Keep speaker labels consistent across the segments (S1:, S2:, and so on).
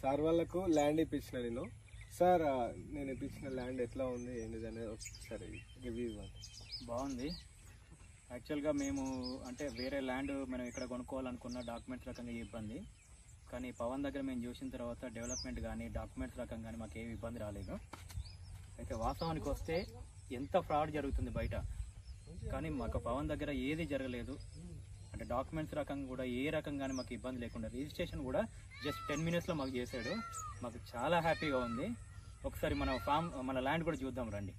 S1: Sir వాళ్ళకు land ఇప్పించిన నేను. సార్ నేను ఇప్పించిన ల్యాండ్ ఎట్లా ఉంది ఏంటిది అనేది ఒకసారి రివ్యూ ఇవ్వండి.
S2: బాగుంది. యాక్చువల్గా మేము అంటే వేరే ల్యాండ్ మనం ఇక్కడ కొనుక్కోవాలనుకున్న డాక్యుమెంట్స్ రకంగా ఇబ్బంది, కానీ పవన్ దగ్గర మేము చూసిన తర్వాత డెవలప్మెంట్ కానీ డాక్యుమెంట్స్ రకంగా కానీ మాకు ఏమి ఇబ్బంది రాలేదు. అయితే వాస్తవానికి వస్తే ఎంత ఫ్రాడ్ జరుగుతుంది బయట, కానీ మాకు పవన్ దగ్గర ఏది జరగలేదు. అంటే డాక్యుమెంట్స్ రకంగా కూడా ఏ రకంగానే మాకు ఇబ్బంది లేకుండా రిజిస్ట్రేషన్ కూడా జస్ట్ 10 minutesలో మాకు చేశాడు. మాకు చాలా హ్యాపీగా ఉంది. ఒకసారి మన ల్యాండ్ కూడా చూద్దాం రండి.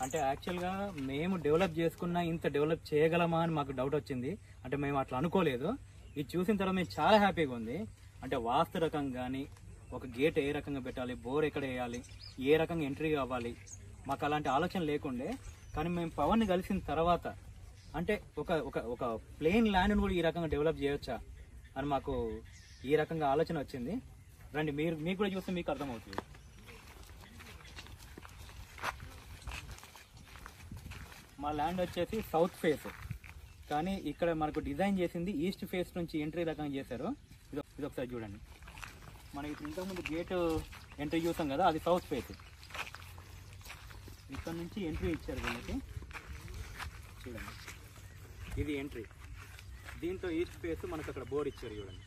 S2: అంటే యాక్చువల్గా మేము డెవలప్ చేసుకున్న ఇంత డెవలప్ చేయగలమా అని మాకు డౌట్ వచ్చింది. అంటే మేము అట్లా అనుకోలేదు. ఇది చూసిన తర్వాత మేము చాలా హ్యాపీగా ఉంది. అంటే వాస్తు రకం కానీ, ఒక గేట్ ఏ రకంగా పెట్టాలి, బోర్ ఎక్కడ వేయాలి, ఏ రకంగా ఎంట్రీ కావాలి, మాకు అలాంటి ఆలోచన లేకుండే. కానీ మేము పవన్ని కలిసిన తర్వాత అంటే ఒక ప్లెయిన్ ల్యాండ్ని కూడా ఈ రకంగా డెవలప్ చేయొచ్చా అని మాకు ఈ రకంగా ఆలోచన వచ్చింది. రండి, మీకు కూడా చూస్తే మీకు అర్థమవుతుంది. మా ల్యాండ్ వచ్చేసి సౌత్ ఫేస్, కానీ ఇక్కడ మనకు డిజైన్ చేసింది ఈస్ట్ ఫేస్ నుంచి ఎంట్రీ రకంగా చేశారు. ఇది ఒకసారి చూడండి. మనకి ఇంతకుముందు గేట్ ఎంట్రీ చూసాం కదా, అది సౌత్ ఫేస్. ఇక్కడ నుంచి ఎంట్రీ ఇచ్చారు వీళ్ళకి. చూడండి, ఇది ఎంట్రీ. దీంతో ఈస్ట్ ఫేస్ మనకు అక్కడ బోర్ ఇచ్చారు చూడండి.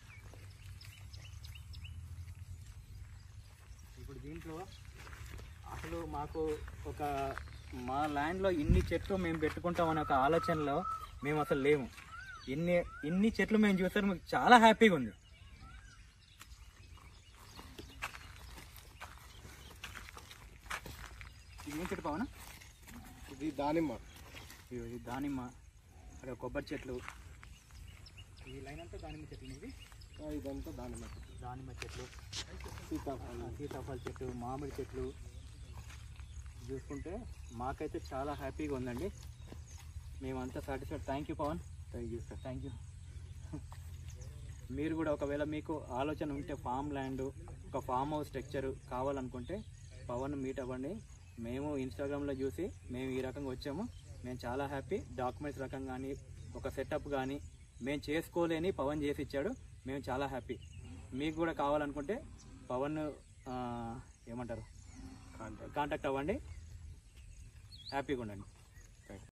S2: ఇప్పుడు దీంట్లో అసలు మాకు మా ల్యాండ్లో ఇన్ని చెట్లు మేము పెట్టుకుంటామనే ఒక ఆలోచనలో మేము అసలు లేము. ఇన్ని చెట్లు మేము చూసారు, మాకు చాలా హ్యాపీగా ఉంది. ఇది ఏం చెట్టు పవన?
S1: ఇది దానిమ్మ.
S2: ఇది దానిమ్మ, అక్కడ కొబ్బరి చెట్లు, ఈ లైన్ అంతా దానిమ్మ చెట్లు. ఇది
S1: ఇదంతా
S2: దానిమ్మ చెట్లు, సీతాఫల చెట్లు, మామిడి చెట్లు చూసుకుంటే మాకైతే చాలా హ్యాపీగా ఉందండి. మేమంతా satisfied. Thank you Pavan.
S1: Thank you sir.
S2: Thank you. మీరు కూడా ఒకవేళ మీకు ఆలోచన ఉంటే ఫామ్ ల్యాండ్, ఒక ఫామ్ హౌస్ స్ట్రక్చర్ కావాలనుకుంటే పవన్ మీట్ అవ్వండి. మేము ఇన్స్టాగ్రామ్లో చూసి మేము ఈ రకంగా వచ్చాము. మేము చాలా హ్యాపీ. డాక్యుమెంట్స్ రకం కానీ, ఒక సెటప్ కానీ మేము చేసుకోలేని పవన్ చేసి ఇచ్చాడు. మేము చాలా హ్యాపీ. మీకు కూడా కావాలనుకుంటే పవన్ ఏమంటారు, కాంటాక్ట్ అవ్వండి. హ్యాపీగా ఉండండి.